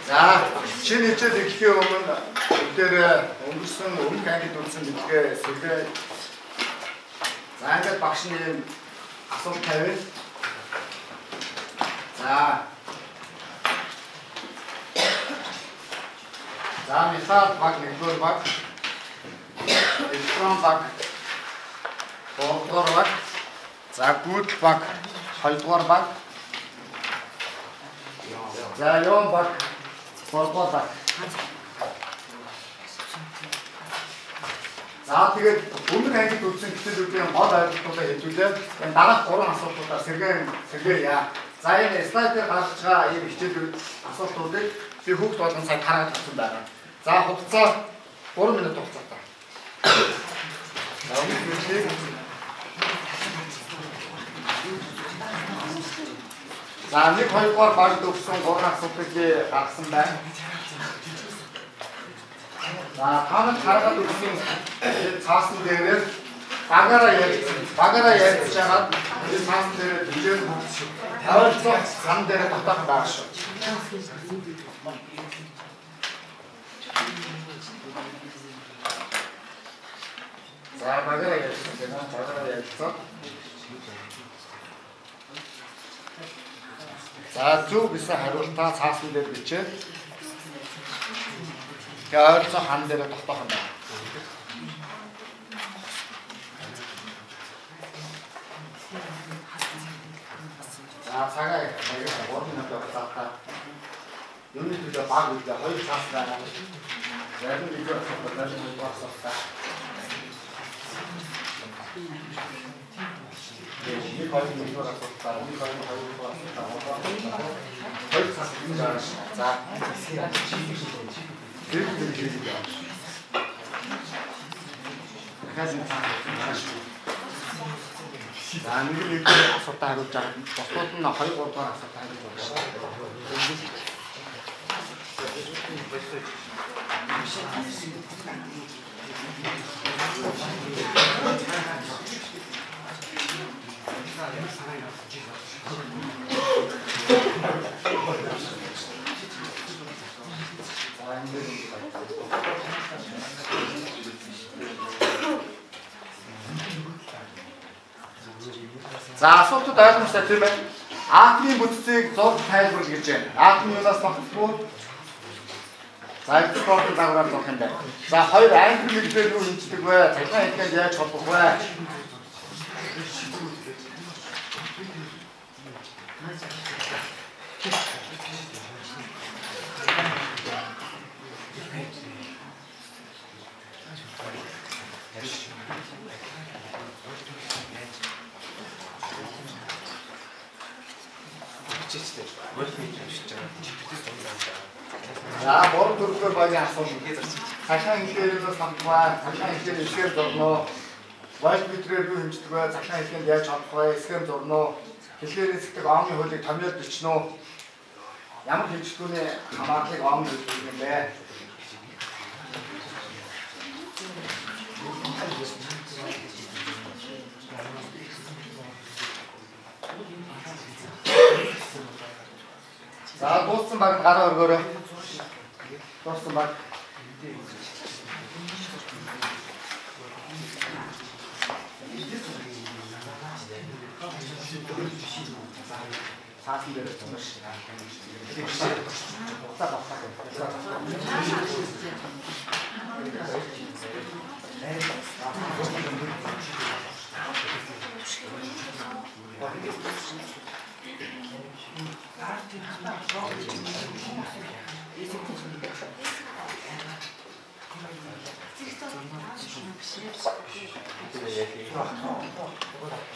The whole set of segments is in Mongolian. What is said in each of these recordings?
За, шинэ хичээл эхлэхийн өмнө бүгдээрээ өнгөрсөн өмнөх ангид үзсэн мэдгээ сэргээ. За, ингээд багш нь асуулт тавиа. За, мехал баг, нэгдүгээр баг, электрон баг, гуравдугаар баг, за, гүйдэл баг, хоёрдугаар баг, за, ион баг, гуравдугаар баг. За, тэгээд өмнөх ангид үзсэн хичээлүүдийн гол ойлголтуудаа хэлжүүлээд энэ дараах 3 асуултуудаар сэргээрье. За, энэ слайдээр гаргаж байгаа ийм хичээлүүд асуултуудыг би хүүхд болгон цаг хараад авсан байна. За, хугацаа 3 минут хугацаатай. За, 1-2 дугаар багт өгсөн 3 асуултыг би гаргасан байна. За, танад хараад өгсөн цаасан дээрээ багаараа ярьж чагаад энэ цаасан дээрээ төвлөрөн ойролцоо сан дээрээ татах байх шүү. За, багаараа ярьцгаа. За, зөв гэсэн хариултаа цаасан дээр бичээд тэгээ ойролцоо хан дээрээ татах юм байна. За, цагаа 3 минут явуулаа. Юуны төлөө баг үлдээ 2 цаас байна. Зарим видео асуултаа. Нэг хоёр минут асуултаа. Хоёр цаас юм жааш. За. За, нэг асуултаа хариулж байгаа. Босууд нь 2-3 дугаар асуултаа хариулж байгаа. За, асуултууд ойлгомжтой тийм ээ. Атомын бүтцийг зураг тайлбар гэж байна. Атом юунаас багтдаг? За, спортын дагавраар зурх юм байна. За, хоёр англи хэлээр юу хэмждэг вэ? Цахилгаан хэлээр яаж холбох вэ? За, 3 төрөлөөр багийн асуулт. Цахилгаан хэлээрээс хамтваа, цахилгаан хэлээр эсгээр зурно. Вольтметрээр юу хэмждэг вэ? Цахилгаан хэлээр яаж холбох вэ? Эсгээр зурно. Хэлээр эсгдэг омны хөлийг томьёод бичнэ үү? Ямар хэмждэггүй хамаарлыг ом гэж хэлдэг юм бэ? За, дууссан баг гараа өргөөрэй. Дууссан баг. Цаасан дээр томш.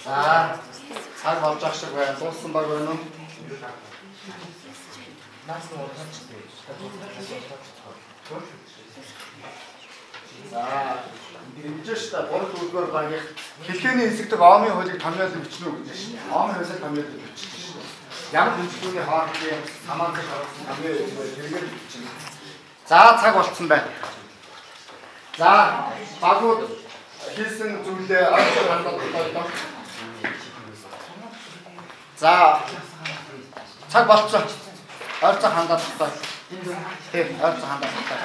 За, цаг болж ах шиг байна. Дууссан баг байна уу? За, ингэж та 3 дөрөвдүгээр багийн хэлхээний хэсэгдэг омын хөлийг томьёолж бичнэ үү гэж байна. Омын хөлийг томьёолж бичнэ. Ямар хэмжлүүний хоорондын хамаарлыг харуулсан томьёол хэрэгээр бичнэ. За, цаг болцсон байна. За, багууд хийсэн зүйлээ ойрхон хандаад байна. За, цаг болцсон. Ойрцоо хандаад тахтай. Тийм, ойрцоо хандаад тахтай.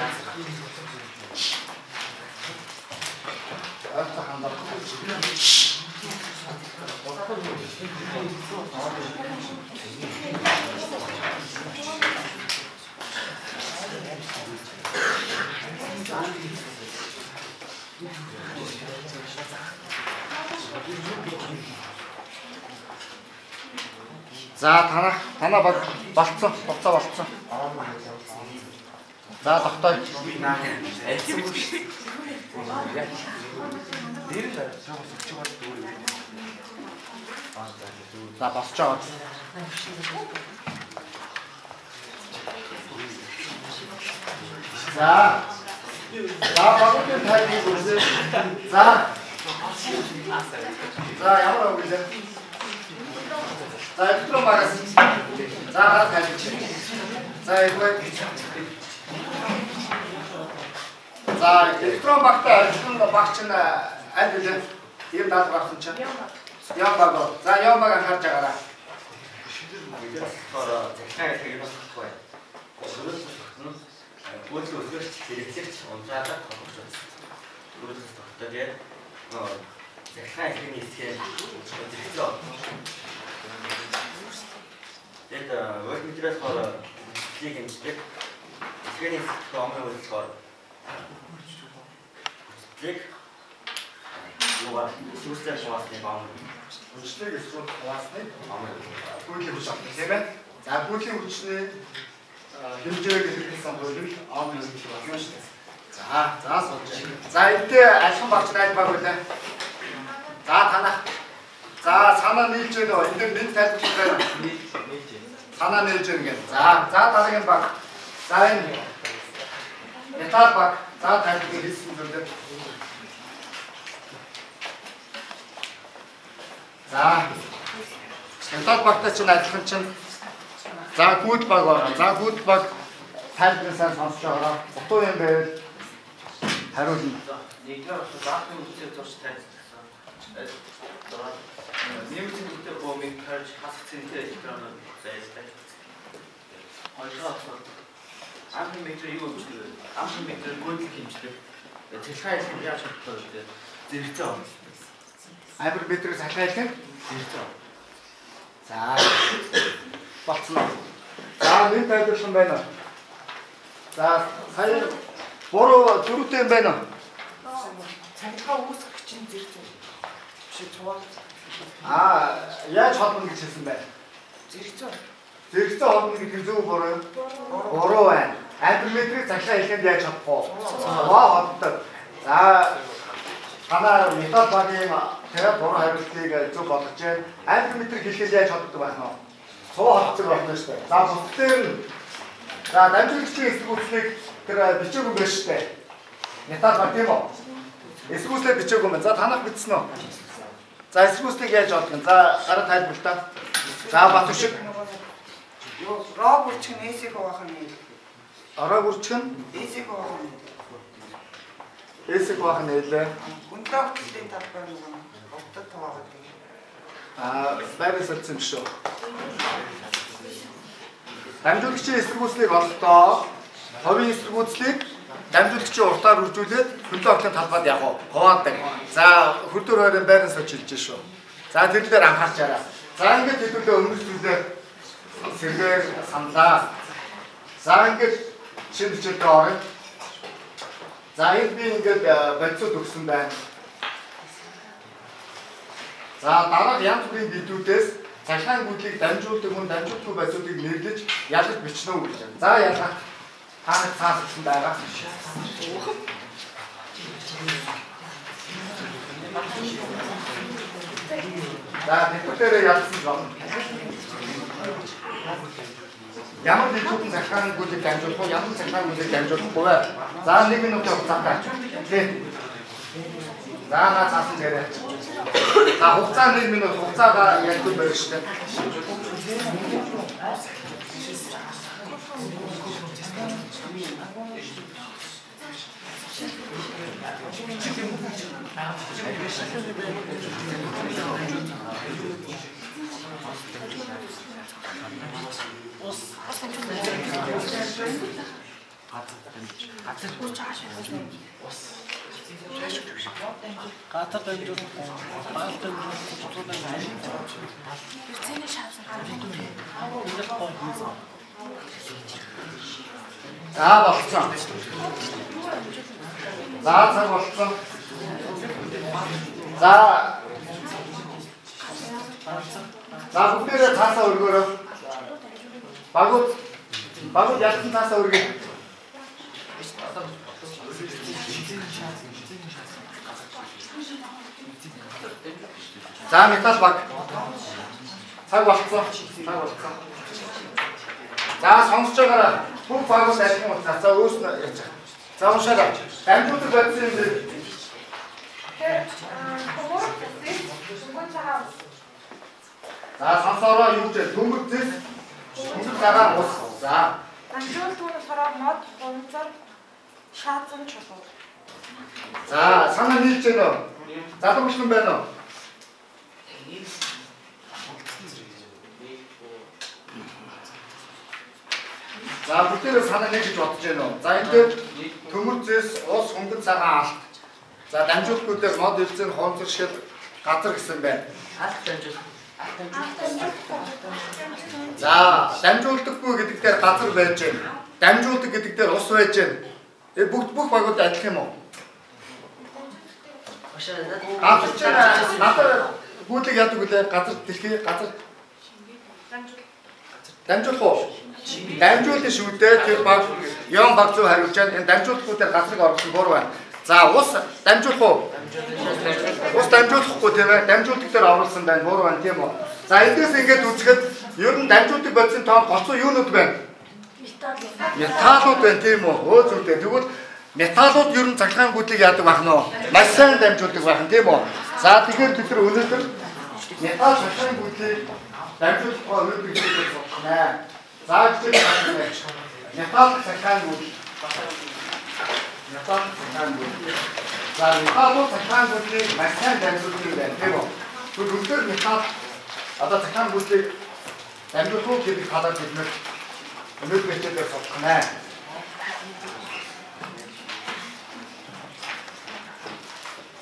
Ойрцоо хандаад. За танаа болцсон, болцоо болцсон. За тогтоо. За босч байгаа. За багуудын тайлбар үзье. За ямар үг вэ? За электрон багаас. За гараад тайлбарч. За эвгүй. За электрон багтаа ажиллах багч нь аль вэ? Ийм даалгавар авсан чинь. Яам баг. За яам баг анхаарч байгаарай. Гүйл өсгөрч хэрэглэгч унтраадаг тохиолж байна. Гүйлс тогтоод яг захиргааны хэлний хэсгээр зөвлөө. Тэгээд волтметрээс хор хэлийг хэмждэг. Хэлний хэсгээр онцгой хэлэг юугаар сүрсээр хуваасны баам. Хүчлэг эсвэл хуваасны гүйлийн хүч авах тийм ээ. За гүйлийн хүчний хэмжээг хэлсэн хуулийг аав нь хэлж байна шүү дээ. За сууж. За эдгээр алхан багч найд баг үлээ. За танах. За санаа нийлж байна уу? Энд нэг тайлбарлах байна. Санаа нийлж байна гэх. За дараагийн баг. За энэ метал баг. За тайлбар хийсэн зүйлээ. За метал багтай чинь адилхан чинь. За гүйд баг байна. За гүйд баг тайлбарыг сайн сонсож байгаа. Утуу юм байвал хариулна. Нэгдүгээр бас заахын үсээр зурж тайлбарласан. Нэмсэн үедээ бомбыг харж хасах цэнтэй электрон зайлтай. Хоёроо ампиметр юу гэж вэ? Ампиметр гүйдэл хэмждэг. Цэлхай хэлбэр яаж чаддаг вэ? Зэрэгцээ байна. Ампиметрээс халахыг зэрэгцээ. За болцсон. За нэг тайлбарлсан байна. За сая буруу зөрүүтэй юм байна. Цахилгаан үүсгэх чинь зэрэг биш цуваа. Яаж холбоно гэж хэлсэн бэ? Зэрэгцээ холбоно гэдэг зөв буруу юм. Буруу байна. Ампиметрийг цахилгаан хэлэхэд яаж холбох вэ? Цуваа холбодог. За танаа метал багийн тэр буруу хариултыг зөв болгож байна. Ампиметрийг хэлэхэд яаж холбодог байх нь? Цуваа холбодог байна шүү дээ. За бүгдээр нь за дамжуулагчийн эсвүүцлийг тэр бичээгүй байна шүү дээ. Метал баг тийм үү? Эсвүүцлээ бичээгүй байна. За танах бичсэн үү? За эсвүүцлийг яаж олдох вэ? За гараа тайлбарлаа. За бат шиг. Роо бүрчг нь эсэг байх нь. Ороо бүрчг нь Эсэг байх нь. эсэг байх нь нэлээ. Гүнтэй хөтөлбөрийн талбар нэг утад таваагаад. Байрал солисон юм шүү. Дамжуулагчийн эсэргүүцлийг олохдоо ховын эсэргүүцлийг дамжуулагчийн уртаар үржүүлээд хөлөө октын талбайд явах хуваадаг. За хөлдөр хоёрын байрал сольж хэлж шүү. За тэр дээр анхаарчаарай. За ингэж хэдүүлээ өмнөх зүйлээр сэргээр саналаа. За ингэж шинэ бичлэгт орё. За энд би ингэж бодисод өгсөн байна. За дараах янз бүрийн видеодээс цахилгаан гүйдлийг дамжуулдаг мөн дамжуулдаггүй байцуудыг нэрлэж ялж бичнэ үү гэж байна. За ялах хаанах цаасан байгаа. За deputээр ялсан байна. Ямар видеодын цахилгаан гүйдлийг дамжуулах вэ? Ямар цахилгаан гүйдлийг дамжуулахгүй вэ? За 1 минутын хугацаатай ач. За наа цаасан дээрээ. За хугацаа 1 минут хугацаагаа ялгүй байх шүү дээ. За болцсон. За цаг болцсон. За бүгдээрээ цаасаа өргөөрэй. Багууд ялсан цаасаа өргөе. За метал баг. Цаг болцсон. За сонсож байгаарай. Бүх багууд адилхан утсаа. За өөснө яач. За уншаарай. Амжуулдаг байсан юм дээр. За сонсороо юу ч төмөрцөс. Төмөр цагаан ус. За. Амжуулдаг болохоор мод, гонцор, шаацсан чулуу. За санаа нийлж байна уу? Залуучлан байна уу? За бүгдээрээ санаа нэг гэж бодож байна уу? За энэ дээр төмөрцөс, ус, хөнгөн цагаан алт. За дамжуултгуудаар мод элзэн, хонцор шиг газар гэсэн байна. Алт дамжуул. За дамжуулдаггүй гэдэг дээр газар байж байна. Дамжуулдаг гэдэг дээр ус байж байна. Бүх багууд адилхан юм уу? Газар ч надад гүйлэг яадаг үлээ газар дэлхий газар дамжуулах уу? Дамжуулах шүү дээ. Тэр баг юм баг зүү хариулж байна. Энэ дамжуулахгүйгээр газрыг оруулсан буруу байна. За ус дамжуулах уу? Ус дамжуулахгүй тийм ээ. Дамжуулдаг дээр оруулсан байна. Буруу байна тийм үү? За эндээс ингээд үзэхэд ер нь дамжуулдаг бодисын тоон гоцоо юунууд байна? Металлууд байна тийм үү? Өө зүйтэй. Тэгвэл металлууд ер нь цахилгаан гүйтлийг яадаг байх нь вэ? Маш сайн дамжуулдаг байх нь тийм үү? За тэгэхээр бид нар өнөөдөр металл цахилгаан гүйтлийг дамжуулах өнөөдөр хэлэх байна. За жишээ металл цахилгаан гүйтэл. Металл цахилгаан гүйтэл. За металл цахилгаан гүйтлийг маш сайн дамжуулдаг байна тийм үү? Тэгвэл өнөөдөр металл одоо цахилгаан гүйтлийг дамжуулах гэдэг талаар бид нар өнөөдөр хичээлээр сурах байна.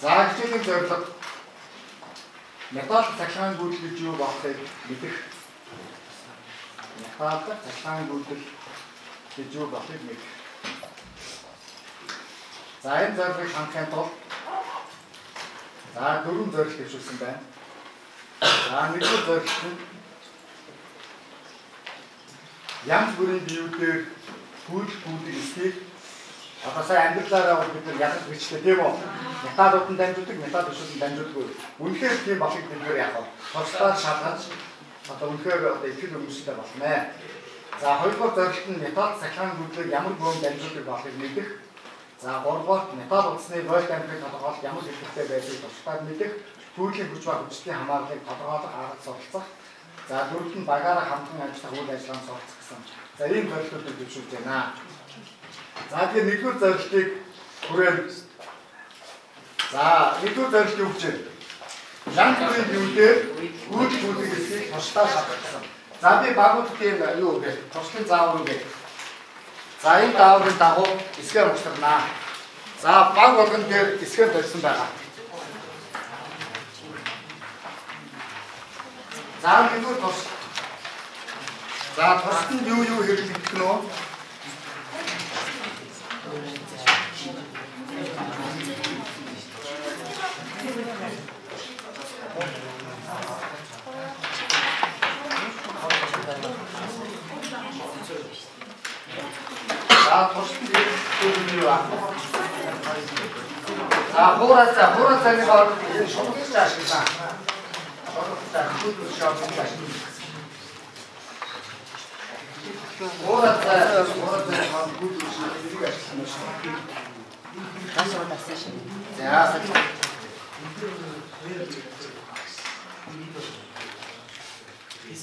За хичээлийн зорилго металл цахилгаан гүйтэл гэж юу болохыг мэдэх. Металл цахилгаан гүйтэл гэж юу болохыг мэдэх. За энэ зорилгыг хангахын тулд дөрвөн зорилго төвшүүлсэн байна. За нэгдүгээр зорилго нь янз бүрийн биеүүдээр гүйдэг эсхийг одоо сайн амьдралаараа бид нар ялгаж бичлээ тийм үү? Металлууд нь дамжуулдаг, металл бишүүд нь дамжуулдаггүй. Үнэхээр тийм болохыг бид нар яах вэ? Тослоор шалгаж одоо үнэхээр одоо ихтгэл өмсөлтэй болно ээ. За хоёрдугаар зорилго нь металл цахилгаан гүйтлийг ямар бөөм дамжуулдаг болохыг мэдэх. За гуравдугаар металл утасны вольт амперийг тодорхойлох ямар хэлбэртэй байдлыг тусдаад мэдэх. Түүхлийн хүч ба хүчлийн хамаарлыг тодорхойлох арга суралцах. За дөрөвт нь багаараа хамтран ажиллах үйл ажиллагаанд суралцах гэсэн. За ийм зорилгоудыг төвшүүлж байна. За тэгэхээр нэгдүгээр зорилгыг хүрээе. За нэгдүгээр зорилго юу гэж вэ? Янз бүрийн биеүүдээр гүйдэг эсхийг туслаа шалгах гэсэн. За би багуудын юу вэ? Туршлын заавар үг. За энэ зааврын дагуу эсгээр угсарнаа. За баг болгон дээр эсгээр тавьсан байгаа. За нэгдүгээр тус. За тусад нь юу хэрэглэгдэх нь вэ? За тусад нь юу вэ? За хуурацаа нэг орд шуурч ашигласан.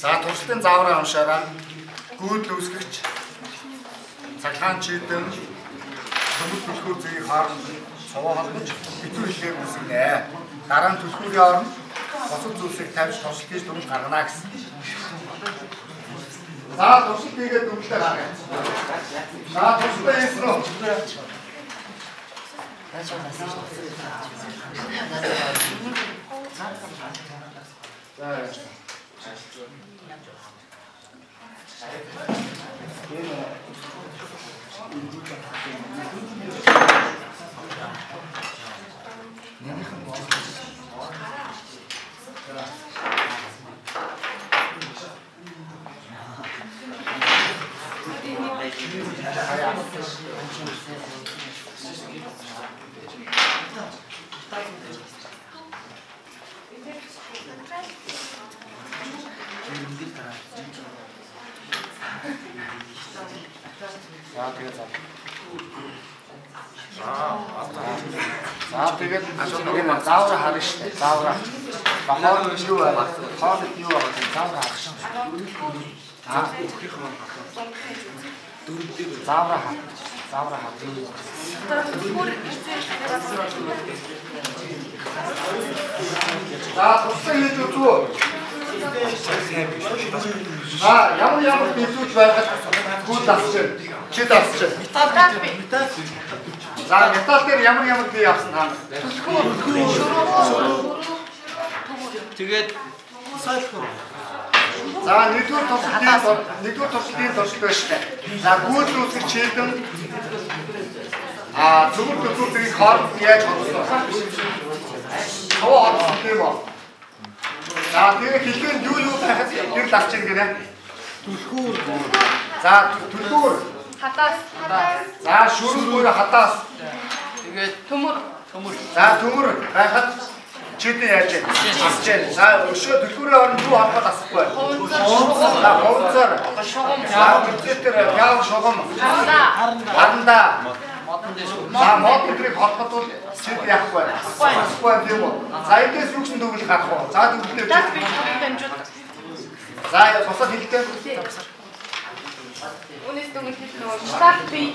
За туршилтын заавраа уншаарай. Гүйдэл үүсгэгч цахилгаан чийдэн төмөр түлхүүр зэгийг харуулж цовоо холбож битүү хэлээр үүсгэнэ. Дараа нь түлхүүрийн оронд босод зүйлсийг тавьж туршилт хийж дүнж гаргана гэсэн. За туршилт хийгээд дүнлээ гаргая. За туршилтаа хийсэн үү? Тэгээд энэ заавар харна шүү дээ. Заавар. Хоолд юу байна? Хоолд юу байна? Заавар харна шүү. Заавар харна. Заавар харна. За тусгай хийж үзүү. Ямар бэлдүүж байгаад гүйл давчих. Чи давчих. Металл. За металл дээр ямар бий авсан таа. Тэгээд сайлхуу. За нэгдүгээр туршилтын туршилт байна шүү дээ. За гүйл үүсгэж чийдэн зөвхөн төлөвлөгөөний хооронд яаж холбосон. Хаваа холбосон тийм үү? За тэгээд хэлбэр юу байхад гэр лавч ийн гэнэ. Түлхүүр. За түлхүүр. Хатаас. За шүрүүр хатаас. Тэгээд Төмөр. За төмөр байхад чидэн яаж вэ? Асч байна. За өшөө түлхүүрийн орон юу холбоод асахгүй байна. Ховцор. Шугам. За үдээр яав шугам. Харандаа. За мод өдрийг холбоод бол чидэн яахгүй байна. Асахгүй байна тийм үү? За эндээс юу гэсэн төгөл гарах вэ? За төгөлтэй. За босоод хэлдэг. Үнэс дүнгийн нөгөө штат би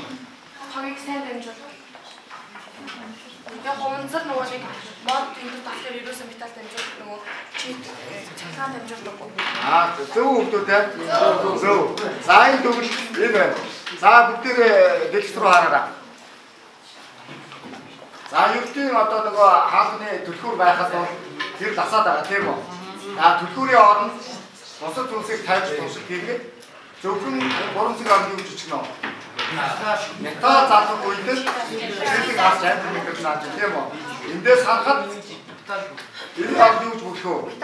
хогийг сайн дамжуул. Яг онцор нөгөө нэг мод энэ тахлаар ерөөсөө металл дамжуул нөгөө чит цахаан дамжуулдаг. Зөв хүмүүстээ. Зөв. За энэ төгөл энэ байна. За бүгдээ дэлгэц рүү хараарай. За юутын одоо нөгөө хаалганы түлхүүр байхад бол тэр дасаад байгаа тийм үү? За түлхүүрийн оронд бусад зүйлсийг тавьж туршилт хийгээд зөвхөн 3 цаг авч юу жижиг нөө. Металл залах үедээ тэрийг авч амжилт нааж тийм үү? Эндээс харахад энэ авч юу болох вэ?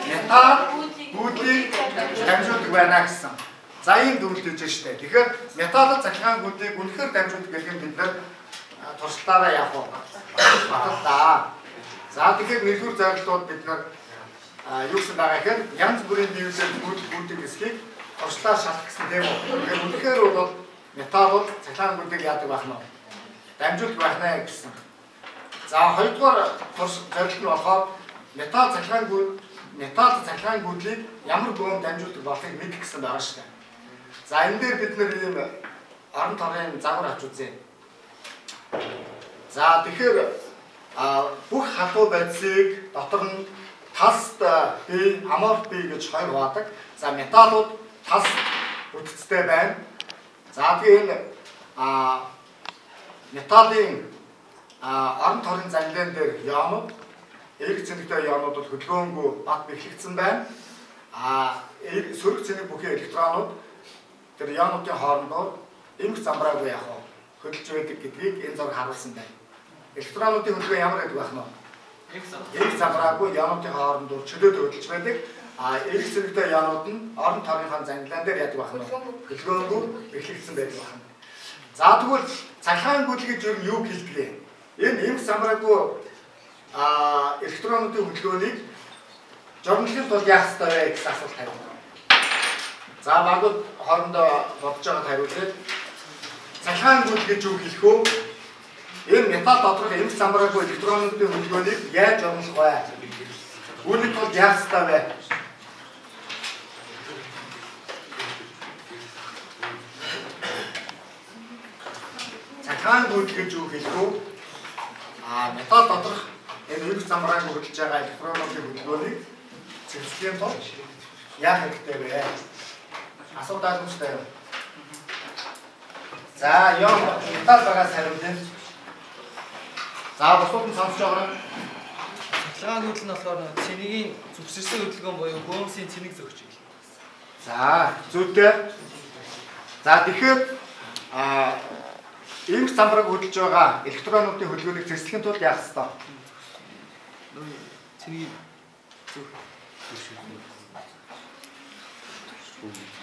Металл гүйдийг дамжуулдаг байна гэсэн. За ийм дүгнэлт хийж штэ. Тэгэхээр металл захиргаан гүйдийг үнэхээр дамжуулдаг гэх юм бид нар туршилтаараа явах уу? Баталдаа. За тэгэхээр нэгдүгээр зорилгууд бид нар юу гэсэн байгаа гэхээр янз бүрийн биеүсээр гүйдэг хэсгийг туршлаа шалах гэсэн тийм үү. Тэгэхээр үнэхээр бол металл цахилгаангуудыг яадаг байх нь дамжуулт байх нэ гэсэн. За хоёрдугаар зорилт нь болохоор металл цахилгаангуудыг ямар бөөм дамжуулдаг болохыг мэдэх гэсэн байгаа шүү дээ. За энэ дээр бид нэр ийм орон торын загвар авч үзье. За тэгэхээр бүх халуун байдлыг дотор нь талст бий, аморф бий гэж хоёр хувадаг. За металлууд тас бүтцтэй байна. За тэгээ энэ металлын орон торын занлын дээр ионууд, эрг цэнэгтэй ионууд бол хөдөлгөөнгүй бат бэхлэгдсэн байна. Сөрөг цэник бүхий электронууд тэр ионуудын хоорондоо эмх замбраагүй яг хөдөлж байдаг гэдгийг энэ зураг харуулсан байна. Электронуудын хөдөлгөөн ямар байдаг байх нь вэ? Эрг замбраагүй ионуудын хоорондоо чөлөөд хөдөлж байдаг. Эрг цэнэгтэй ионууд нь орон торынхаа занлан дээр яадаг байх нь хөдөлгөөнгүй бэхлэгдсэн байдаг байна. За тэгвэл цахилгаан гүйл гэж юу хэлдэг вэ? Энэ эмх замбраагүй электронуудын хөдөлгөөнийг жормоглохын тулд яах ёстой вэ гэсэн асуулт тавина. За багууд хоорондоо бодож байгаад хариулъя. Цахилгаан гүйл гэж юу хэлэх вэ? Энэ металл доторх эмх замбраагүй электронуудын хөдөлгөөнийг яаж жормоглох вэ? Үүний тулд яах ёстой вэ? Цахилгаан гүйл гэж юу хэлэх вэ? Металл доторх энэ эмх замбраагүй хөдөлж байгаа электронуудын хөдөлгөөнийг цэцлэхийн тулд яах хэрэгтэй вэ? Асуудал юм шүү дээ. За, ёо металл багаас хариулъя. За, бусдууд нь сонсож байгаа нь цахилгаан хөдөл нь болохоор цэнигийн зүгсэрсэн хөдөлгөөн буюу бөөмсийн цэник зөрөгч юм. за, зүйтэй. За, тэгэхээр инх замбарыг хөдөлж байгаа электронуудын хөдөлгөөнийг зэслэхийн тулд яах ёстой? Цэнийг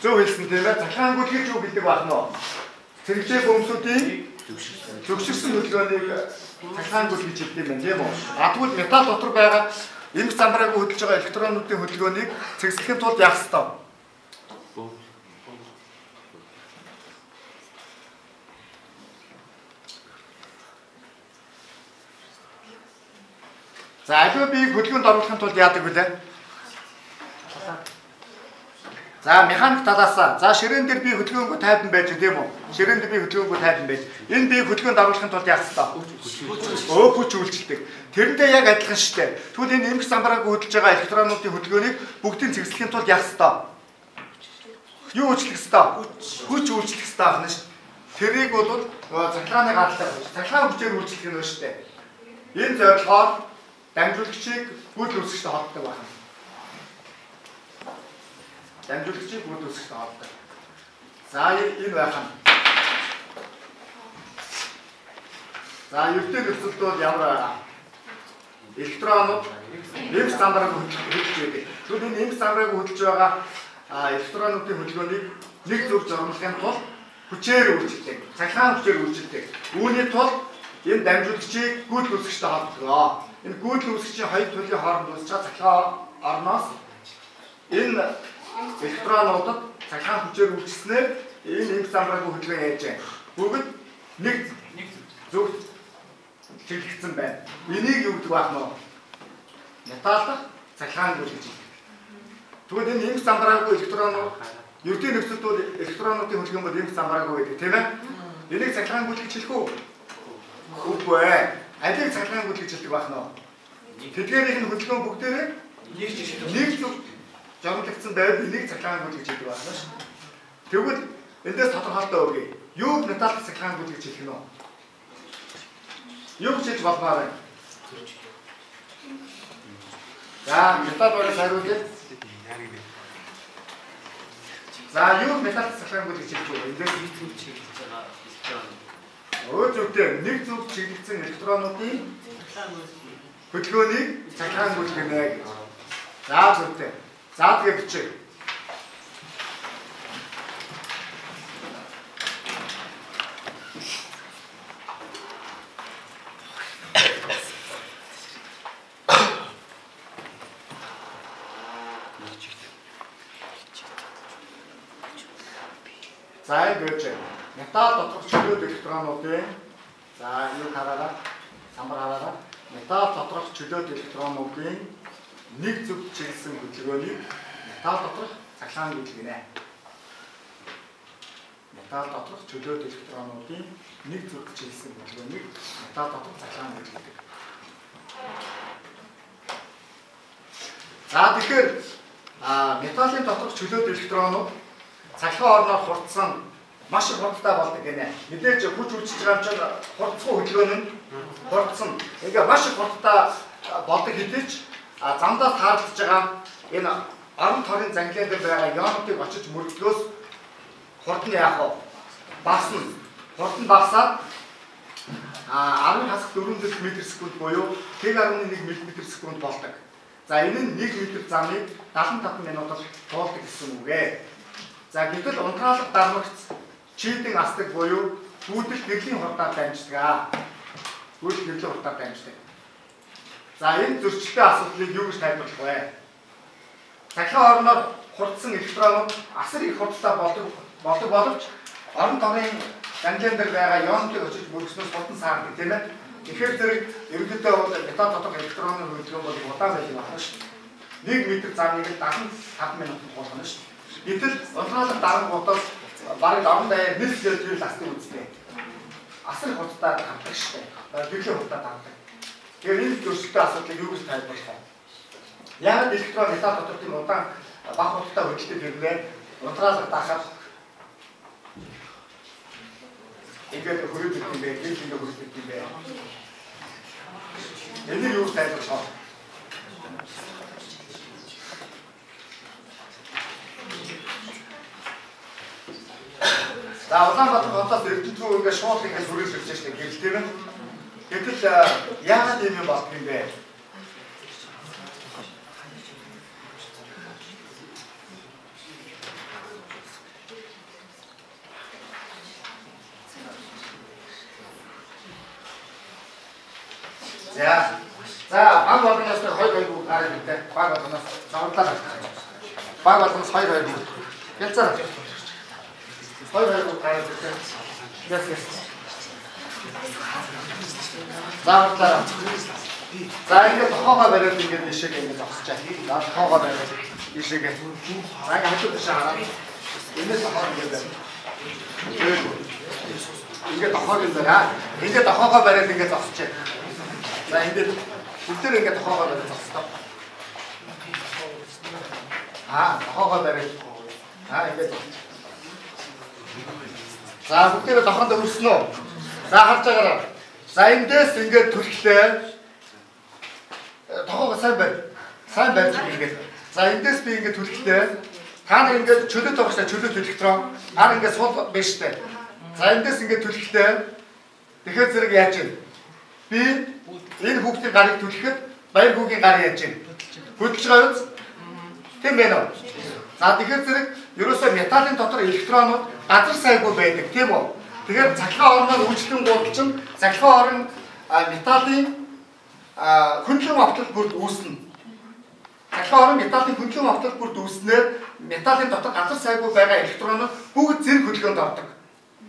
зөв хэлсэн тийм ээ. Цахилгаан хөдөлгөөч юу гэдэг байх нь вэ? Цэрэгжээ бөмсүүдийн зөвшөөрсөн хөдөлгөөнийг цахилгаан хөдөлгөж гэж хэлдэг юм байна тийм үү? Тэгвэл металл дотор байгаа инх замбарыг хөдөлж байгаа электронуудын хөдөлгөөнийг зэслэхийн тулд яах ёстой? За, аливаа биеийг хөдөлгөөнд оруулахын тулд яадаг вүлээ? За, механик талаасаа. За, ширээн дээр би хөдөлгөөнгөө тайван байж тийм үү? Ширээн дээр би хөдөлгөөнгөө тайван байж. Энэ биеийг хөдөлгөөнд оруулахын тулд яах ёстой? Хүч үйлчилдэг. Тэрэндээ яг адилхан шүү дээ. Тэгвэл энэ инх замбарыг хөдөлж байгаа электронуудын хөдөлгөөнийг бүгдийг зэглэхийн тулд яах ёстой? Юу үйлчлэх ёстой? Хүч үйлчлэх ёстой байна шүү. Тэрийг бол цахилгааны гаралтай байна. Цахилгаан хүчээр үйлчлэх нь шүү дээ. Энэ зорилгоор дамжуулагчийг гүйцэл үүсгэжтэй холбдог байна. Дамжуулагчийг гүйцэл үүсгэжтэй холбдог. За, энэ байх нь. За, ертөнцийн нөхцөлд бол ямар байгаа? Электронууд инх замбарыг хөдөлж байдаг. Тэгвэл энэ инх замбарыг хөдөлж байгаа электронуудын хөдөлгөөнийг нэг зөв зурмалхын тулд хүчээр үйлчилдэг. Цахилгаан хүчээр үйлчилдэг. Үүний тулд энэ дамжуулагчийг гүйцэл үүсгэжтэй холбдог. Энэ гүйцэл үүсгчийн хоёр төлөвийн хооронд үүсэж байгаа цахилгаан орноос энэ электронуудад цахилгаан хүчээр үйлчилснээр энэ инх замбарыг хөдөлгөөн яаж байна? Бүгд нэг зөв чиглэгдсэн байна. Энийг юу гэдэг байх нь? Металлах цахилгаан гэж хэлдэг. Тэгвэл энэ инх замбарыг электронууд ертөнцийн нөхцөлд бол электронуудын хөдөлгөөн бол инх замбарыг гэдэг тийм ээ. Энийг цахилгаан гэж хэлэх үү? Үгүй ээ. Алийг цахилгаан гэж хэлдэг байх нь. Тэдгээрийн энэ хөдөлгөөн бүгдээрээ нэг зөв жамлагдсан байвал энийг цахилгаан гэж хэлдэг байна шүү. Тэгвэл эндээс тодорхойлолтоо өгье. Юу металл цахилгаан гэж хэлэх нь вэ? Юу гэж болмаар байна? За, металл бараас хариулъя. За, юу металл цахилгаан гэж хэлэх вэ? Эндээс нэг зөв чиглэж байгаа электрон. Зөвхөн нэг зөв чиглэгдсэн электронуудын хөдөлгөөнийг цахилгаан гэж гэнэ гэж. За, зөвхөн. За, тэгээ бичээ. За, ингэж металл доторх чөлөөт электронуудын за юу хараараа самбар хараараа металл доторх чөлөөт электронуудын нэг зөв чиглэсэн хөдөлгөөнийг металл доторх цахилгаан гэж гинэ. Металл доторх чөлөөт электронуудын нэг зөв чиглэсэн хөдөлгөөнийг металл доторх цахилгаан гэж гэдэг. За, тэгэхээр металлын доторх чөлөөт электронууд цахилгаан орноор хурдсан маш их хурдтай болдог гинэ. Мэдээж хүч үйлчилж байгаа юм чинь хурдцгүй хөдөлгөөн нь хурдсан. Ингээ маш их хурдтай болдог хэдий ч замдаа таарлаж байгаа энэ орон торын занглиан дээр байгаа ионуудыг очиж мөрдлөөс хурд нь яах вэ? Багасна. Хурд нь багасаад 10 хасах 400 м/сек буюу 1.1 м/сек болдог. За, энэ нь 1 м замыг 75 минутаар туулдаг гэсэн үг ээ. За, гэтэл унтраалга дармагц чийдэн асдаг буюу гүйдэл гэрлийн хурдаар дамждаг. Гүйдэл гэрлийн хурдаар дамждаг. За, энэ зөрчилтэй асуудлыг юу гэж тайлбарлах вэ? Цахилгаан орноор хурдсан электронууд асар их хурдтай болдог боловч орон торын занглиан дээр байгаа ионуудыг очиж мөргснөөс хурдан саардаг тийм ээ. Тэгэхээр зэрэг ерөнхийдөө металл доторх электронын хөдөлгөөн бол удаан байх юм байна шүү дээ. 1 м замыг 75 минутанд туулгана шүү дээ. Гэтэл унтраалга дарангуудаас бараг 10 даяар нийлжээд юу ластыг үзтээ. Асар их хурдтай хавдаг шүү дээ. Гэрлийн хурдтай хавдаг. Тэгэхээр энэ зөрчилтэй асуудлыг юу гэж тайлбарлах вэ? Яг электрон металл доторх удаан бага хурдтай хөдөлгөөн гэвэл унтраалга даахад ингээд хөрөж ирэх юм бэ? Ингээд хөрөж ирэх юм бэ? Энийг юу тайлбарлах вэ? За Улаанбаатар хотоос Эрдэнэт ингээд шууд ингээд хөрөж ирж байгаа шүү дээ. Гэтэл яагаад ийм юм болдго юм бэ? За баг болгоноос 2-2 гараад ирдэ. Баг болгоноос зовлоо. Баг болгоноос 2-2. Гэлцээ. 2-2 гараад ирдэ. Яс. Зааглаа. За ингээд тохоогоо бариад ингээд ишээг ингээд зогсчаа. За тохоогоо бариад ишээг. За ингээд хажууд тийш хараад. Энэс тохоо ингээд байна. Ингээд тохоог энэ байна. Ингээд тохоогоо бариад ингээд зогсчаа. За ингээд бүгдээр ингээд тохоогоо бариад зогсдоо. Тохоогоо бариад. Ингээд. За бүгдээр тохоонд өрсөн үү? За харж байгаарай. За эндээс ингээд түлхлээ. Тохоогоо сайн байна. Сайн байж ингээд. За эндээс би ингээд түлхлээ. Та нар ингээд чөлөөт байгаа шүү дээ. Чөлөөт электрон. Та нар ингээд сул биш дээ. За эндээс ингээд түлхлээ. Тэгэхээр зэрэг яаж вэ? Би энэ хүүхдийн гарыг түлхэхэд баяр хүүгийн гар яаж вэ? Хөдөлж байгаа үз? Тийм байна уу? За тэгэхээр зэрэг ерөөсөө металлын дотор электронууд газар сайгүй байдаг, тийм үү? Тэгэхээр цахилгаан орноор үйлчлэн гудалчин цахилгаан орон металлын хөндлөн автал бүрд үүснэ. Цахилгаан орон металлын хөндлөн автал бүрд үүснээр металлын дотор газар сайгүй байгаа электронууд бүгд зэрэг хөдөлгөөнд ордог.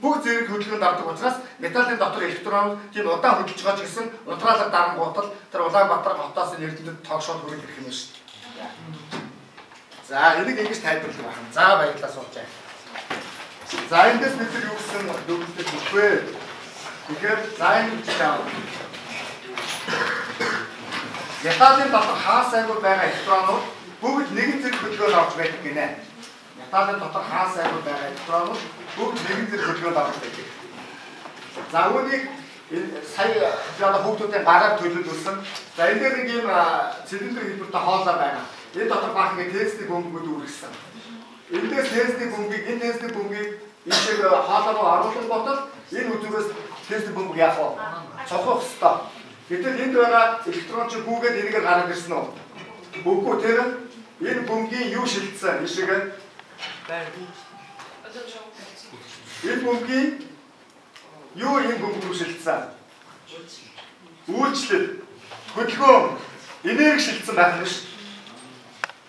Бүгд зэрэг хөдөлгөөнд ордог учраас металлын дотор электронууд тийм удаан хөдөлж байгаа ч гэсэн унтраалга дарангуутал тэр Улаанбаатар хотоос Эрдэнэт тоогшоод хүрэх гэх юм шүү дээ. За энийг ингэж тайлбарлах байна. За баярлалаа суучаа. За эндээс бид юу гэсэн дүгнэлт өгвэ? Тэгэхээр за энэ чиглэл. Металлын дотор хаасайгүй байгаа электронууд бүгд нэгэн зэрэг хөдөлгөөнд орж байдаг гинэ. Металлын дотор хаасайгүй байгаа электронууд бүгд нэгэн зэрэг хөдөлгөөнд орж байдаг. За үүнийг сая яла хүүхдүүдийн гараар төлөвлөсөн. За энэ дээр нэг юм цилиндр хэлбэртэй хоолой байна. Энэ дотор баах ингэ тестний бөмбөгүүд үргэлжсэн. Эндээс тестний бөмбөгийг энэ тестний бөмбөгийг ийшээ хоолой руу оруулах бодол энэ үзүүрээс тестний бөмбөг яах вэ? Цохох хэвээр. Гэтэл энд байгаа электрон чи гүгээд энийг гараад ирсэн үү? Үгүй тийм. Энэ бөмбөгийн юу шилжсэн? Ийшээгээ энэ бөмбөгийн юу энэ бөмбөг рүү шилжсэн? Үйлчлэл, хөдөлгөөн, энерги шилжсэн байх нь шүү.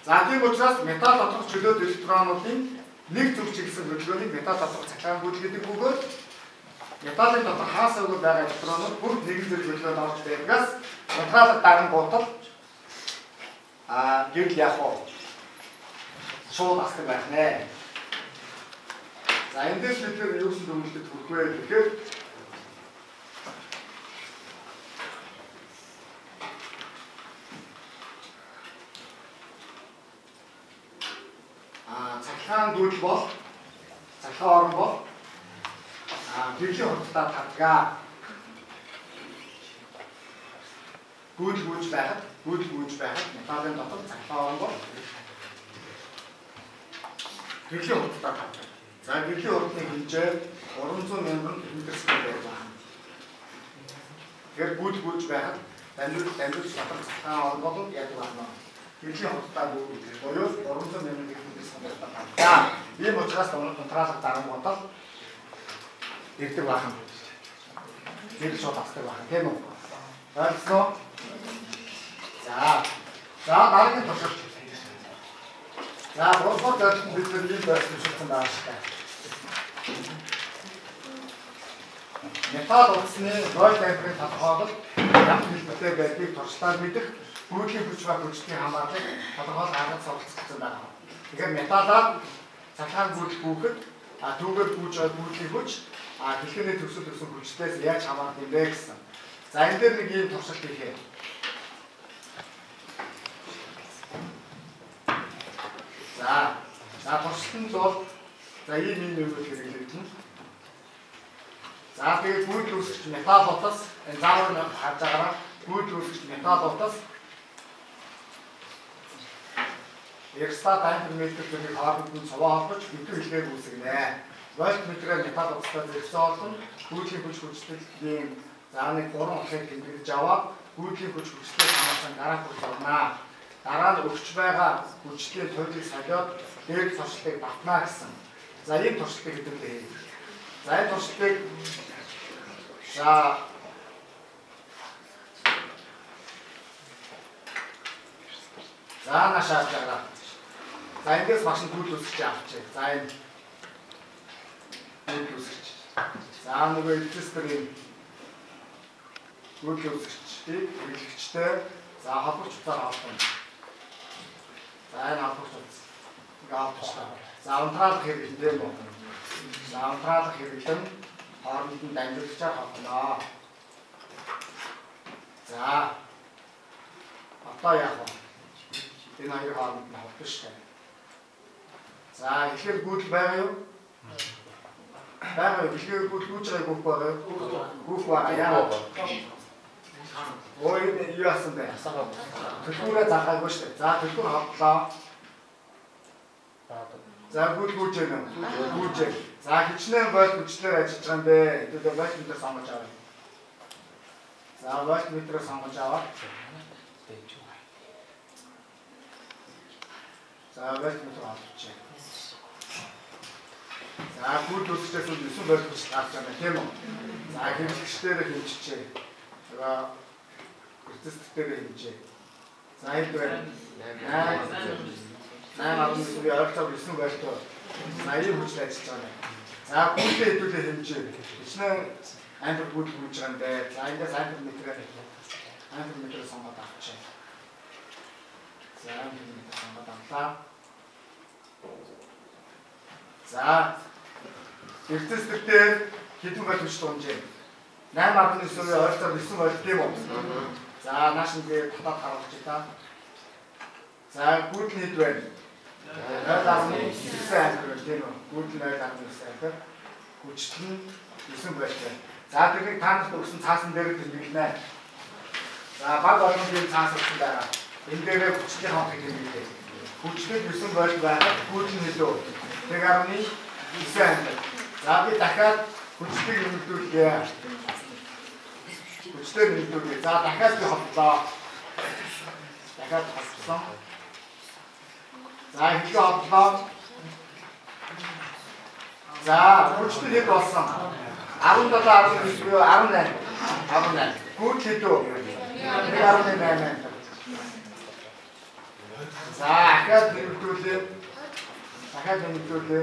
За тийм учраас металл доторх чөлөөт электронуудын нэг зүг чиглэсэн хөдөлгөөнийг металл доторх цахилгаан гүйж гэдэг бөгөөд металлын дотор хаасаагүй байгаа электронууд бүгд нэгэн зэрэг хөдөлгөөнд орж байгаас унтраалга дарангуутал гэрэл яах вэ? Шууд асдаг байх нэ. За эндээс бид нэр юусэн дүгнэлтэд хүрэх вэ гэхээр цахилгаан гүйж бол цахилгаан орон бол гэрлийн хурдтай татгаа. Гүйж байхад металлын дотор цахилгаан орон бол гэрлийн хурдтай татгаа. За гэрлийн хурдны хэмжээ 300 мянган км/сек байна. Тэгэхээр гүйж байхад дамжуулж татах цахилгаан орон бол яг байна. Гэрлийн хурдтай гүйж буюу 300 мянган км/сек байна. Ийм учраас унтраалга дарангуутал ирдэг бахан. Зэрэг шууд асдаг бахан тийм үү? Ойлгосноо? За дараагийн туршилт. За борфор гэдэг бид нар ийм байрсан шилхэн байгаа шүү дээ. Металл утасны Lloyd Ampere тодорхойлол ямар хэлбэртэй байдгийг туршлагаар мэдэх бүхний хүч ба хүчний хамаарлыг тодорхойлох арга суралцсан байна. Тэгэхээр металлаар цахилгаан гүйж бүхэд түүгээр гүйж бүхний хүч хэлхээний төсөл хүчтээс яаж хамаарх юм бэ гэсэн. За энэ дээр нэг ийм туршилт хийхээ. За туршилтанд бол за ийм юм хэрэглэгдэнэ. За тэгээд гүйдэл үүсгэж металл утас энэ заавар харж байгаараа гүйдэл үүсгэж металл утас Экстат амперметр зэрэг хооронд нь цуваа холбож хэвтэр хэлээр үүсгэнэ. Вольтметрээр металл утастай зэрэгцээ олон гүйдлийн хүч хүчтэйгийн за нэг 3 ахыг тэмдэглэж аваад гүйдлийн хүч хүчтэй хамаасан дараа хүрч орно. Дараа нь өгч байгаа хүчлийн туйлыг солиод дээд туршилтыг батна гэсэн. За ийм туршилтыг хэвлээ. За энэ туршилтыг за нашаад байгаа. За эндээс машин гүйдэл үүсгэж авчээ. За энэ гүйдэл үүсгэж. За нөгөө электрик гүйдэл үүсгэгчдийг хэрэглэгчтэй за холбогч утсаар холбоно. За энэ холбогч утас ингээ холбочлаа. За унтраалах хэрэглэн болно. За унтраалах хэрэглэн хооронд нь дамжуулчаар холбоно. За одоо яах вэ? Энэ хоёр хооронд нь холбоно шүү дээ. За тэгэхээр гүйдэл байгаа юу? Байгаа. Тэгэхээр гүйдэл гүйж байгаа гүйх байгаа юу? Гүйх байгаа. Яагаад? Ой юу асан бэ? Төлхүүрээ захаагүй шүү дээ. За төлхүүр хотлоо. За гүйдэл гүйж байна уу? Гүйж. За хичнээн volt хүчлээр ажиллаж байгаа юм бэ? Хэдүүлээ вольтметр сонгож аваа. За вольтметр сонгож аваа. За вольтметр авчихъя. За гүйдэл үүсгэжээс 9 volt хүч гарч байгаа тийм үү? За хэрэглэгчдээр хэмжижээ. За процессорээр хэмжээ. За энэ байна. 8.9-ийн ойролцоогоор 9 volt. За ийм хүчтэй ажиллаж байгаа. За гүйдэл хэдүүлээ хэмжээ. Хичнээн ампер гүйдэл хэмжиж байгаа юм байна. За эндээс амперметрээр сонгоод авчихъя. За амперметрээр сонгоод авлаа. За электрик дээр хэдэн volt хүч тунжээ? 8.9-ийн ойролцоогоор 9 volt тийм үү? За нааш ингээд татаад харуулж байгаа. За гүйдэл хэд вэ? 0.9 ампер тийм үү? Гүйдэл 0.9 ампер. Хүчт нь 9 volt. За тэрийг та нарт өгсөн цаасан дээр тэмдэглэнэ. За баг олонгийн цаас өгсөн дараа. Энэ дээрээ хүчтэй хонхыг тэмдэглэе. Хүчтэй 9 volt байгаад гүйдэл нь илүү. 1.9 ампер. За би дахиад хүчтэйг нэмэгдүүлье. Хүчтэй нэмэгдүүлье. За дахиад би хотлоо. Дахиад хотлоо. За ихлэ хотлоо. За хүчтэй хэд болсон? 17.9 буюу 18. 18. Гүйдэл хэдүү? 1.8 ампер. За дахиад нэмэгдүүлье. Дахиад нэмэгдүүлье.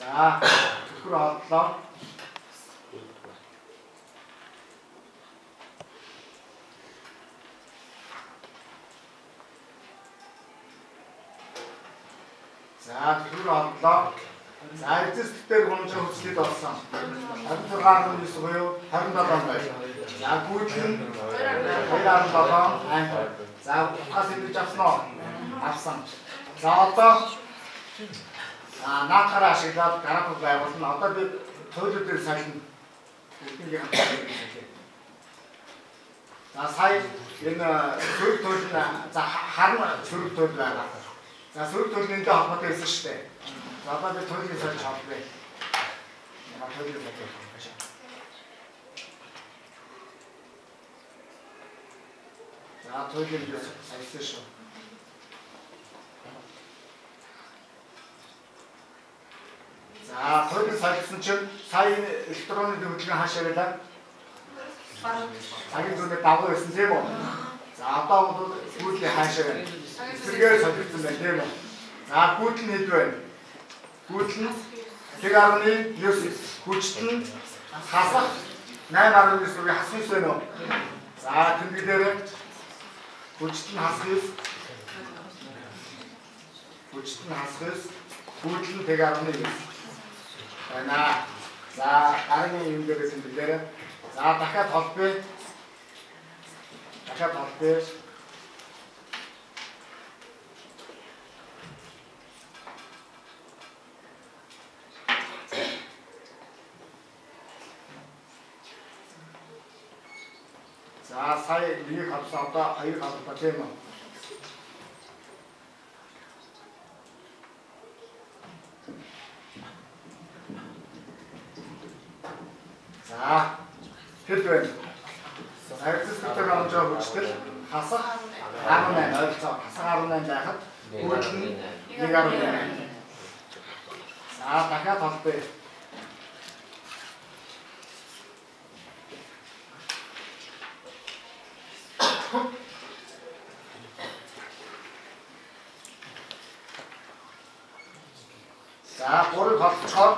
За төлхөр хотлоо. За төлхөр хотлоо. За эцэст дээр гомжоо хүчлээд болсон. 16.9 буюу 27 байна. За гүйдэл нь 2.7 ампер. За утгаас ингэж авсан уу? Авсан. За одоо наатаараа ашиглаад график байгуулна. Одоо би туйлуудыг сайлна. Бүгднийг хамтдаа. За сая энэ сөрөг туйл нь за харна сөрөг туйл байгаа. За сөрөг туйлын дээр холбоотой байсан шүү дээ. За одоо би туйлыг сайлж авлаа. Яа туйлыг сайлж авлаа. За туйлыг сайлсан шүү. За туйлыг сайлсан чинь сая электронны хөдөлгөөн хаашаа байлаа? Цагийн зүрхээ дагуу байсан тийм үү? За одоо бол гүйдэл хаашаа байна? Эсрэгээр солигдсон байна тийм үү? За гүйдэл нь хэд байна? Гүйдэл нь 1.9 хүчт нь хасах 8.9 үгүй хасах юм байна уу? За тэмдэглээрээ хүчт нь хасах 9 хүчт нь хасах 9 гүйдэл нь 1.9 байна. За гаргийн юм дээрээс тэмдэглээрээ за дахиад холбоё. Дахиад холбоё. сая нэг хавсан одоо хоёр хавсан тийм үү? За хэд вэ? Хайрцагтай авч байгаа хүчтэй хасах 18 ойлцоо хасах 18 байхад бүгд нь 1.8. За дахиад толбой. За бүрийг холцохоор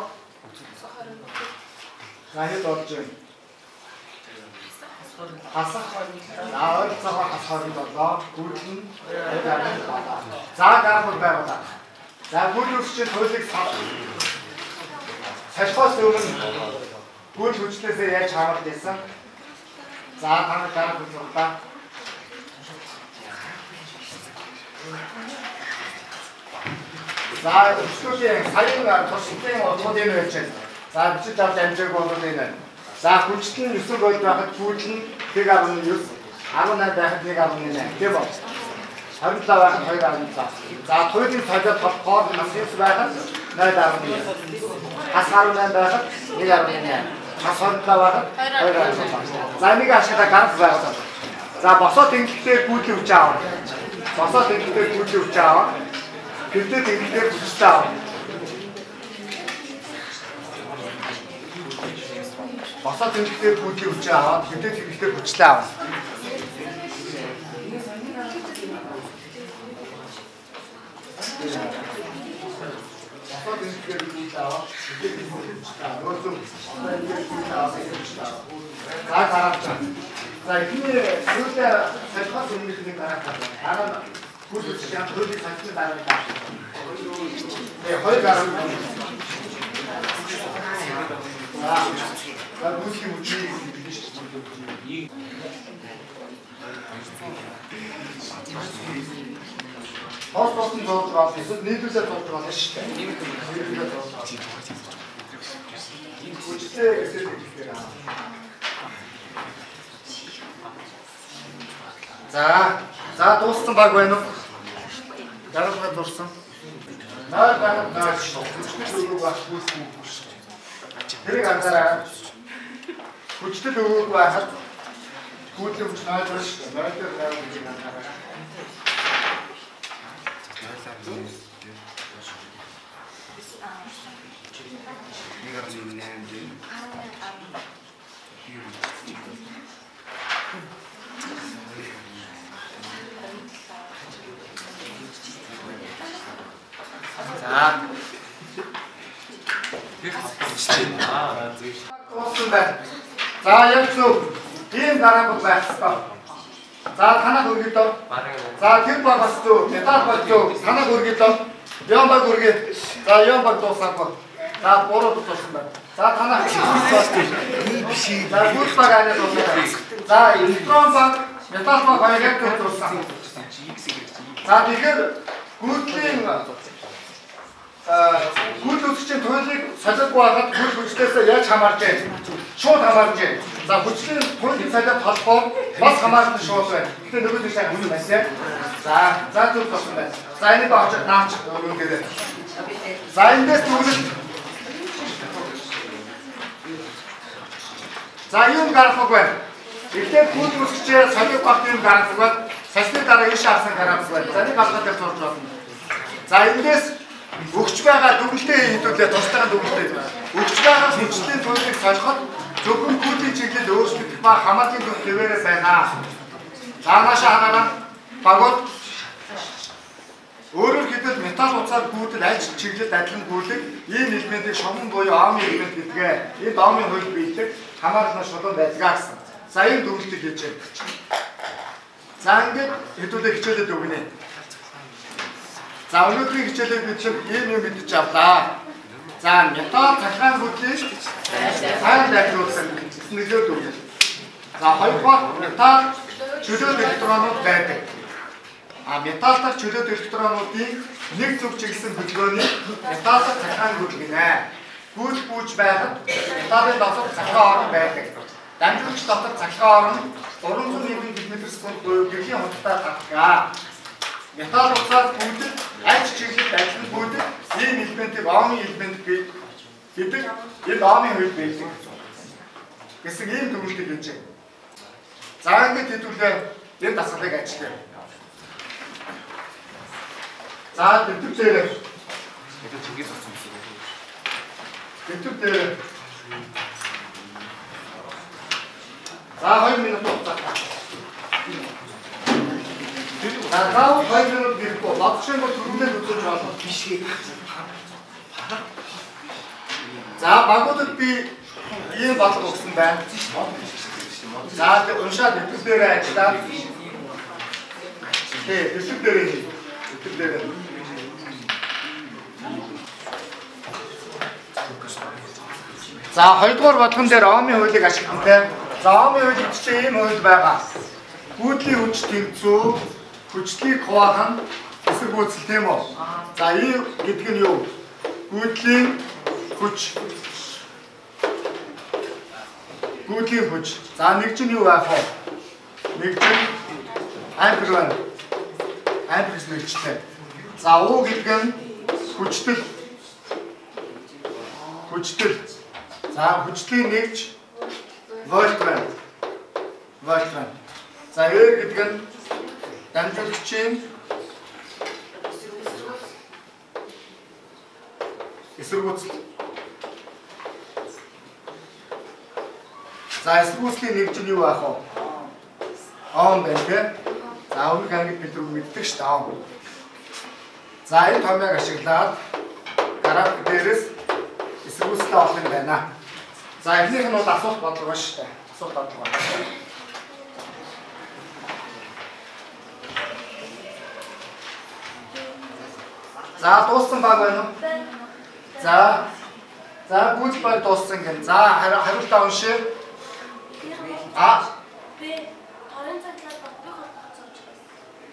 за хэд болж байна? Хасах ойролцоогоо хасахаар болоо. Гүйл нь за гаргуул байгуулаа. За гүйл үсчин туйлыг сашхоос өмнө гүйл хүчлээсээ яаж хамаарч байсан? За танай гаргуул болоо. За өчигдөрийн саяын туршлагын удууд энэ байж байна. За бичиж авч амжаагүй бол энэ. За хүчтэй 9 гол байхад гүйл нь 1.9 18 байхад 1.8 тийм үү? 27 байхад 2.7. За туйлын цаадад болохоор 9 байхад 0.1. Хас 18 байхад 1.8. Хас 27 байхад 2.7. За нэг ашиглаа гарах байгуулсан. За босоо тэнхлэлээр гүйлээ хүч аав. Босоо тэнхлэлээр гүйлээ хүч аав. Гэрдээ тэнхлэлээр хүчтэй аав. Босоо тэнхлэлээр гүйлээ хүч аваад гэрдээ тэнхлэлээр хүчтэй аав. Босоо тэнхлэлээр гүйлээ аваад гэрдээ тэнхлэлээр хүчтэй аав. Өөрөөр За гараад. За ихний сүүлдээ сахихаас өмнөх нэг гараад. Дараа гүйл үсч яа төлөв сахихны дараа. Хоёр гараад. За гүйлний үчиг биш шүү. Хоолтон зурж байгаа эсвэл нийлүүлээд зурж байгаа шүү дээ. Нийлүүлээд зурж байгаа. Хүчтэй гэсэн үг хэлээ. За дууссан баг байна уу? Дараагаар дууссан. Наад наад хүчтэй өгөөг баггүй. Тэрийг анзаараа. Хүчтэй өгөөг байхад гүйтгэл хүч наад байна шүү дээ. Наад дээр анзаараа. За яг зөв ийм гараагүй байх ёстой. За танах өргөдөө. За тэр багаас зөв метал баг зөв танах өргөдөө. Ян баг өргөе. За ян баг дуусаагүй. За буруу дууссан байна. За танах биш. За гүйл баг анаа дуусаа. За электрон баг метал баг хоёрыг дууссан. За тэгэхээр гүйлийн гүйл үсгчийн туйлыг солиогүй байхад гүйл хүчлээсээ яаж хамаарч байна? Шууд хамаарч байна. За хүчлийн туйлын солиод холбоор бас хамаарч шууд байна. Гэтэ нөгөө нь сайн хүн байна. За зүг болсон байна. За энийг очоод наач өгөөгээд. За эндээс түгэл. За юм гарах байна. Эхлээд гүйл үсгчээ солиог багт юм гарах байна. Сасны дараа ийш харсан гарах байна. За нэг алгад дээр зурж байна. За эндээс өгч байгаа дүгэлтэй хийдүүлээ тусдаа дүгэлтэй. Өгч байгаа хүчлийн туйлыг солиход зөвхөн гүйлийн чиглэл өөрчлөгдөх ба хамаатын төв хэвээрээ байна. Цаанаашаа хараараа багууд өөрөөр хэлбэл металл уцаар гүйтэл аль чиглэлд адилхан гүйлэг ийм элементийг шугам буюу омын элемент гэдгээ энд омын хууль биелдэг хамаарал шулуун байдгаа гэсэн. За энэ дүгэлтийг хийж байна. За ингээд хэдүүлээ хичээлээд өгнө. За өнөөдрийн хичээлээр бид ийм юм мэдэж авлаа. За металл цахилгаан бүтлийг сайн дайруулсан нөлөөд өгнө. За хоёрдугаар металл чөлөөт электронууд байдаг. Металл дахь чөлөөт электронуудын нэг зүг чиглэсэн хөдөлгөөнийг металл цахилгаан бүтлэг гинэ. Гүйж байхад металлын досол цахилгаан орон байдаг. дамжуулагч дотор цахилгаан орон 300 мм/с буюу гэрлийн хурдтай татдаг. Металл уцаас бүгд аль чиглэлд ажиллан бүгд ийм элементийг омын элемент гэдэг энэ омын хувьд байдаг гэсэн ийм төвлөлтийг хийж байна. За ингээд хэдүүлээ энэ дасгалыг ажиллая. За төвлөлтөөр төвлөлтөөр за 2 минут хугацаа. За 2 минут гэхгүй лодчин бол түрүүлээд үзүүлж болно биш гээ. За багуудад би ийм бодлого өгсөн байна. За уншаад хэвлэлээр ажиллаад хэвлэлээр за 2 дугаар бодлогон дээр омын хуулийг ашиглантай. За омын хууль гэдэг ийм хууль байгаа. Гүйдлийн хүч тэнцүү, хүчлийг хуваах нь эсэргүүцэл тийм үү? За ийм гэдэг нь юу? Гүйдлийн хүч. Гүйдлийн хүч. За нэг чинь юу байх вэ? Нэг чинь ампер байна. Амперс нэгчтэй. За U гэдэг нь хүчтэй. Хүчтэй. За хүчлийн нэгж вольт байна. Вольт байна. За R гэдэг нь дамжуулагчийн эсэргүүцэл. За эсэргүүцлийн нэгж нь юу байх вэ? Ом байна тийм. За өмнөх ангид бид мэддэг шүү дээ ом. За энэ томьёог ашиглаад график дээрээс эсэргүүцэлтэй олох юм байна. За эхнийх нь бол асуулт бодлого шүү дээ. Асуулт бодлого. За дууссан баг байна уу? За гүйц баг дууссан гэн. За хариултаа уншъя.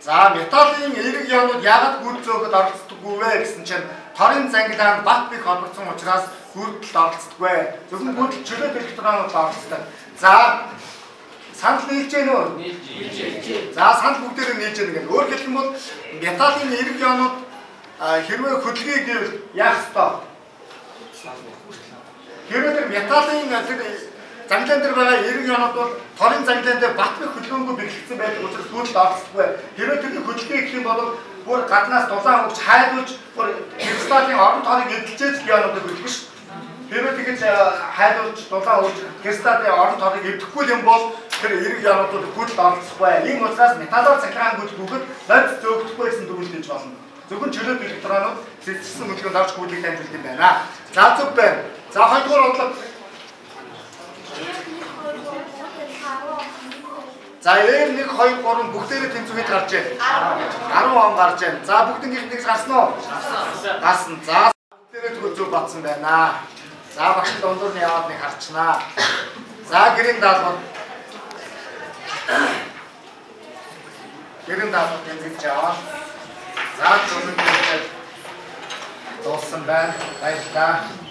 За металлын эерэг яонууд яагаад гүйцөөгд оролцдоггүй вэ гэсэн чинь торын зангилаанд бат бих холбогдсон учраас гүйцэлд оролцдоггүй. Зөвхөн гүйцэл чөлөөт электронууд оролцдог. За санал нийлж гэнэ үү? Нийлж. За санал бүгдээрээ нийлж гэнэ гэх. Өөрөөр хэлбэл металлын эерэг яонууд хэрвээ хөдөлгөе гэвэл яах ёстой? Хэрвээ тэр металлын занглаан дээр байгаа эерэг яонууд бол торын занглаан дээр бат бих хөдөлгөөнгүй бэхжигдсэн байдаг учраас гүйцэлд оролцдоггүй. Хэрвээ тэр хөдөлгөе гэх юм бол бүр гаднаас дулаан хөвч хайлуулж бүр кристаллын орон торыг эдэлжээж яонуудыг хөдөлгөн шүү. Хэрвээ тэгэж хайлуулж дулаан хөвч кристаллын орон торыг эдэхгүй юм бол тэр эерэг яонууд гүйцэлд оролцохгүй. Ийм учраас металлоор цахилгаан гүйц бүгд нойд зөөгдөхгүй гэсэн дүгнэлт хийж болно. Зөвхөн чөлөөт электронууд сэтгсэн мөлгөнд авч гүйцэлийг дамжуулдаг юм байна. За зөв байна. За 2 дугаар бодлого. За R 1 2 3 бүгдээрээ тэнцвэхэд гарч байна. 10 он гарч байна. За бүгдийн нэгс гарсан уу? Гарсан. За бүгдээрээ зөв зөв батсан байна. За багш дундуур нь яваад нэг харчнаа. За гэрийн даалгавар. Гэрийн даалгавар тэнцэж яваа. За зөвхөн дууссан байна. Баярлалаа.